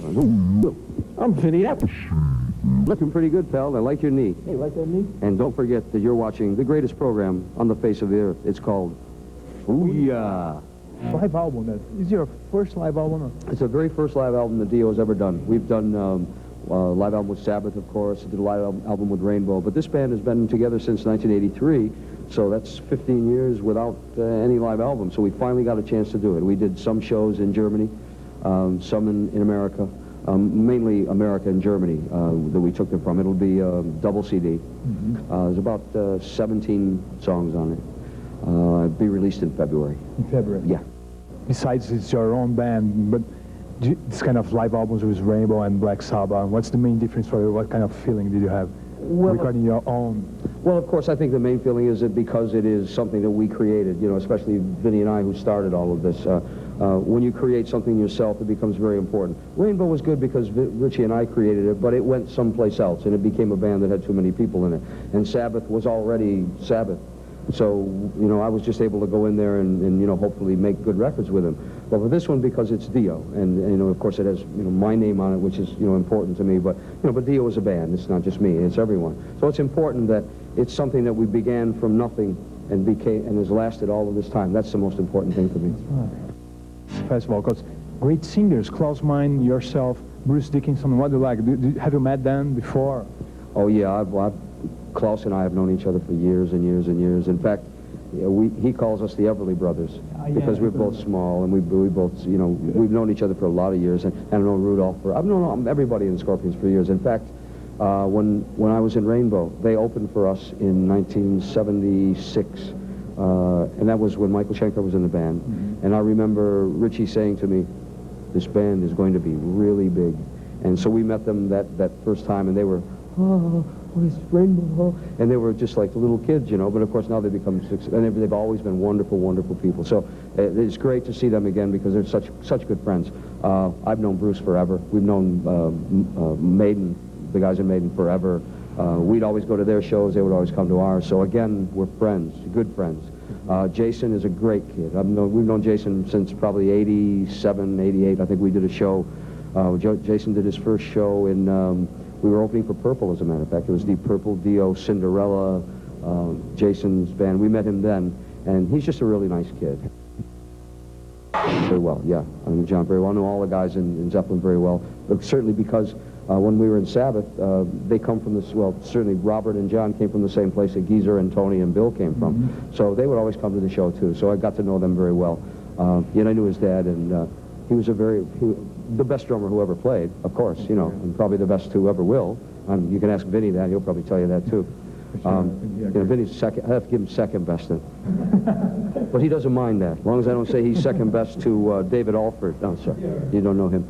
I'm Vinny. Looking pretty good, pal. I like your knee. Hey, like that knee? And don't forget that you're watching the greatest program on the face of the earth. It's called Booyah. Live album. That is your first live album? It's the very first live album that Dio has ever done. We've done live album with Sabbath, of course. Did a live album with Rainbow. But this band has been together since 1983. So that's 15 years without any live album. So we finally got a chance to do it. We did some shows in Germany, some in America. Mainly America and Germany that we took them from. It'll be double CD. There's about 17 songs on it. It'll be released in February. In February? Yeah. Besides, it's your own band, but this kind of live albums with Rainbow and Black Sabbath, what's the main difference for you? What kind of feeling did you have recording your own? Well, of course, I think the main feeling is that because it is something that we created, you know, especially Vinny and I who started all of this, when you create something yourself, it becomes very important. Rainbow was good because Richie and I created it, but it went someplace else, and it became a band that had too many people in it. And Sabbath was already Sabbath. So, you know, I was just able to go in there and you know, hopefully make good records with him. But for this one, because it's Dio, and you know, of course it has, you know, my name on it, which is, you know, important to me, but, you know, but Dio is a band. It's not just me, it's everyone. So it's important that it's something that we began from nothing and became, and has lasted all of this time. That's the most important thing for me. First of all, because great singers, Klaus Meine, yourself, Bruce Dickinson, what do you like? Have you met them before? Oh yeah, Klaus and I have known each other for years and years and years. In fact, he calls us the Everly Brothers because we're both small and we both, you know, we've known each other for a lot of years. And I've known Rudolph I've known everybody in the Scorpions for years. In fact, when I was in Rainbow, they opened for us in 1976, and that was when Michael Schenker was in the band. And I remember Richie saying to me, "This band is going to be really big." And so we met them that first time, and they were, oh, it's Rainbow, and they were just like the little kids, you know. But of course now they've become and they've always been wonderful, wonderful people. So it's great to see them again because they're such good friends. I've known Bruce forever. We've known Maiden, the guys in Maiden, forever. We'd always go to their shows. They would always come to ours. So again, we're friends, good friends. Jason is a great kid. We've known Jason since probably 87, 88. I think we did a show. Jason did his first show in. We were opening for Purple, as a matter of fact. It was Deep Purple, Dio, Cinderella, Jason's band. We met him then, and he's just a really nice kid. Very well, yeah. I knew John very well. I knew all the guys in Zeppelin very well. But certainly because when we were in Sabbath, they come from this, well, certainly Robert and John came from the same place that Geezer and Tony and Bill came from. So they would always come to the show, too. So I got to know them very well. And I knew his dad, and he was the best drummer who ever played, of course, you know, and probably the best who ever will. You can ask Vinny that; he'll probably tell you that too. You know, Vinny's second. I have to give him second best then, but he doesn't mind that, as long as I don't say he's second best to David Alford. No, sorry, you don't know him.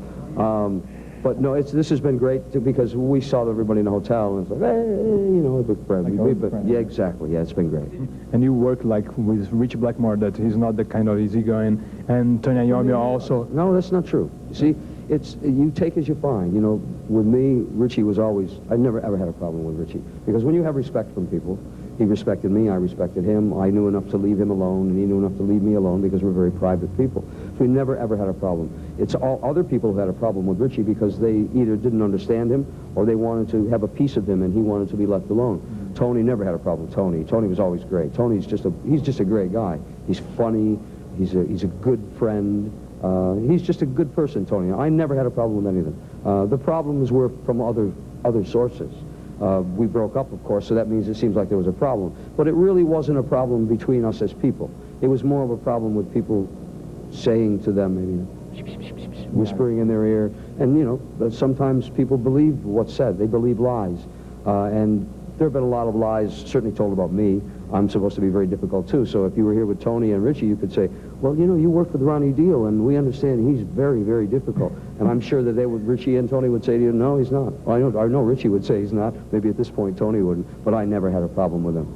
But no, this has been great because we saw everybody in the hotel, and it's like, hey, you know, a big friend. Yeah, exactly. Yeah, it's been great. And you work like with Richie Blackmore, that he's not the kind of easygoing, and Tony Iommi also. No, that's not true. See, you take as you find. You know, with me, Richie was always. I never ever had a problem with Richie because when you have respect from people, he respected me, I respected him. I knew enough to leave him alone, and he knew enough to leave me alone because we're very private people. So we never, ever had a problem. It's all other people who had a problem with Richie because they either didn't understand him or they wanted to have a piece of him and he wanted to be left alone. Tony never had a problem with Tony. Tony was always great. Tony's just a great guy. He's funny. He's a good friend. He's just a good person, Tony. I never had a problem with anything. The problems were from other sources. We broke up, of course, so that means it seems like there was a problem. But it really wasn't a problem between us as people. It was more of a problem with people saying to them, maybe, whispering in their ear. And, you know, sometimes people believe what's said. They believe lies. And there have been a lot of lies certainly told about me. I'm supposed to be very difficult, too. So if you were here with Tony and Richie, you could say, well, you know, you work for the Ronnie Dio, and we understand he's very, very difficult. And I'm sure that Richie and Tony would say to you, no, he's not. Well, I know Richie would say he's not. Maybe at this point Tony wouldn't, but I never had a problem with him.